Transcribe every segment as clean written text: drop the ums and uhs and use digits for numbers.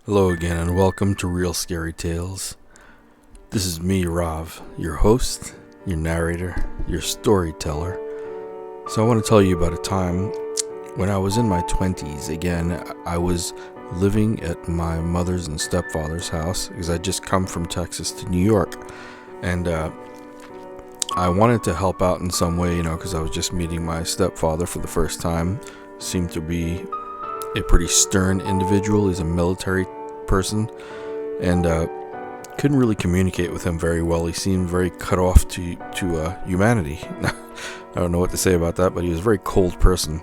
Hello again, and welcome to Real Scary Tales. This is me, Rav, your host, your narrator, your storyteller. So I want to tell you about a time when I was in my 20s. Again, I was living at my mother's and stepfather's house because I'd just come from Texas to New York. And I wanted to help out in some way, because I was just meeting my stepfather for the first time. Seemed to be a pretty stern individual. He's a military person, and couldn't really communicate with him very well. He seemed very cut off to humanity. I don't know what to say about that, but he was a very cold person.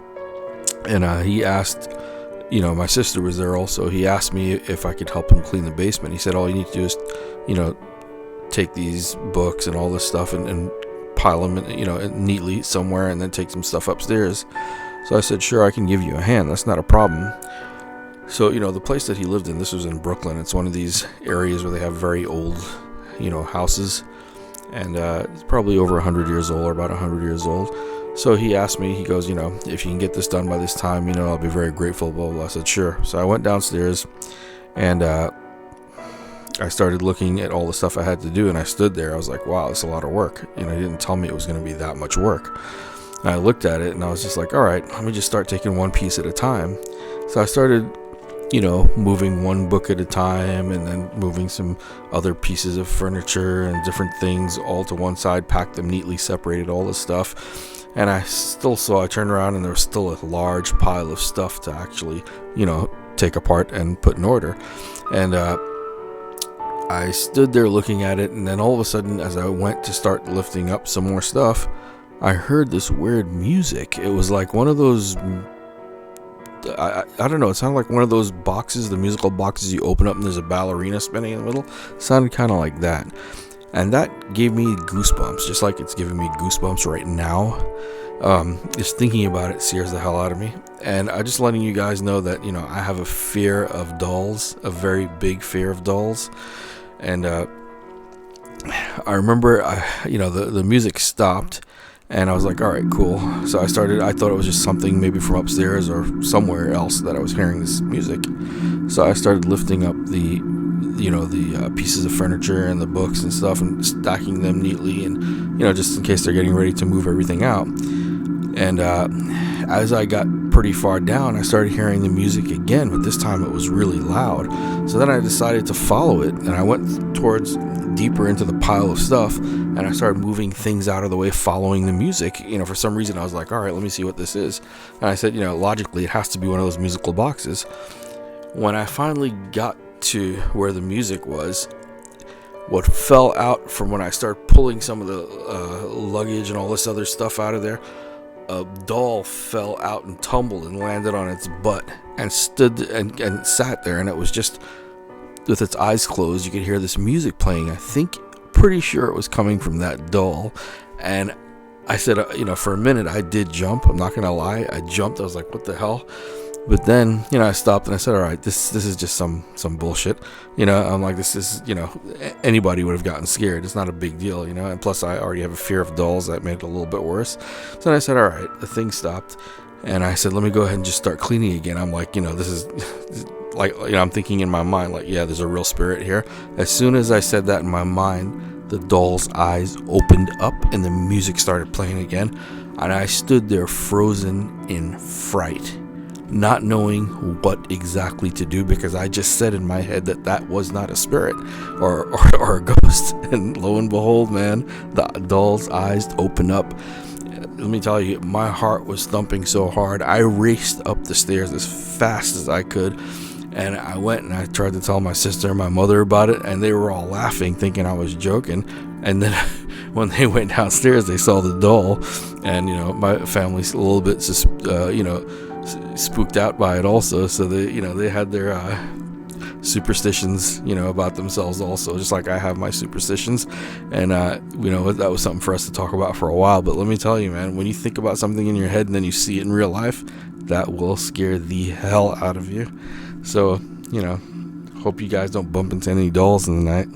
And he asked, my sister was there also. He asked me if I could help him clean the basement. He said, all you need to do is, take these books and all this stuff and pile them, neatly somewhere, and then take some stuff upstairs. So I said, sure, I can give you a hand. That's not a problem. So, the place that he lived in, this was in Brooklyn. It's one of these areas where they have very old, houses. And it's probably over 100 years old, or about 100 years old. So he asked me, he goes, if you can get this done by this time, I'll be very grateful, blah, blah, blah. I said, sure. So I went downstairs, and I started looking at all the stuff I had to do. And I stood there. I was like, wow, it's a lot of work. He didn't tell me it was going to be that much work. And I looked at it, and I was just like, all right, let me just start taking one piece at a time. So I started moving one book at a time, and then moving some other pieces of furniture and different things all to one side, packed them neatly, separated all the stuff. And I turned around, and there was still a large pile of stuff to actually, take apart and put in order. And I stood there looking at it, and then all of a sudden, as I went to start lifting up some more stuff, I heard this weird music. It was like one of those, I don't know, it sounded like one of those boxes, the musical boxes you open up and there's a ballerina spinning in the middle. It sounded kind of like that. And that gave me goosebumps, just like it's giving me goosebumps right now. Just thinking about it scares the hell out of me. And I'm just letting you guys know that, I have a fear of dolls, a very big fear of dolls. And I remember, the music stopped. And I was like, all right, cool. So I thought it was just something maybe from upstairs or somewhere else that I was hearing this music. So I started lifting up the pieces of furniture and the books and stuff and stacking them neatly, and, just in case they're getting ready to move everything out. And as I got pretty far down, I started hearing the music again, but this time it was really loud. So then I decided to follow it, and I went towards deeper into the pile of stuff, and I started moving things out of the way, following the music. For some reason I was like, all right, let me see what this is. And I said, logically it has to be one of those musical boxes. When I finally got to where the music was, what fell out from when I started pulling some of the luggage and all this other stuff out of there, a doll fell out and tumbled and landed on its butt and stood and sat there, and it was just with its eyes closed. You could hear this music playing. Pretty sure it was coming from that doll. And I said, for a minute I did jump. I'm not gonna lie, I jumped. I was like, what the hell? But then, I stopped and I said, all right, this is just some bullshit. I'm like, this is, anybody would have gotten scared. It's not a big deal, and plus I already have a fear of dolls. That made it a little bit worse. So then I said, all right, the thing stopped. And I said, let me go ahead and just start cleaning again. I'm like, this is like, I'm thinking in my mind, like, yeah, there's a real spirit here. As soon as I said that in my mind, the doll's eyes opened up and the music started playing again. And I stood there frozen in fright, not knowing what exactly to do, because I just said in my head that was not a spirit or a ghost. And lo and behold, man, the doll's eyes opened up. Let me tell you, my heart was thumping so hard. I raced up the stairs as fast as I could, and I went and I tried to tell my sister and my mother about it, and they were all laughing, thinking I was joking. And then when they went downstairs, they saw the doll, and my family's a little bit spooked out by it also. So they had their superstitions about themselves also, just like I have my superstitions. And that was something for us to talk about for a while. But let me tell you, man, when you think about something in your head and then you see it in real life, that will scare the hell out of you. So hope you guys don't bump into any dolls in the night.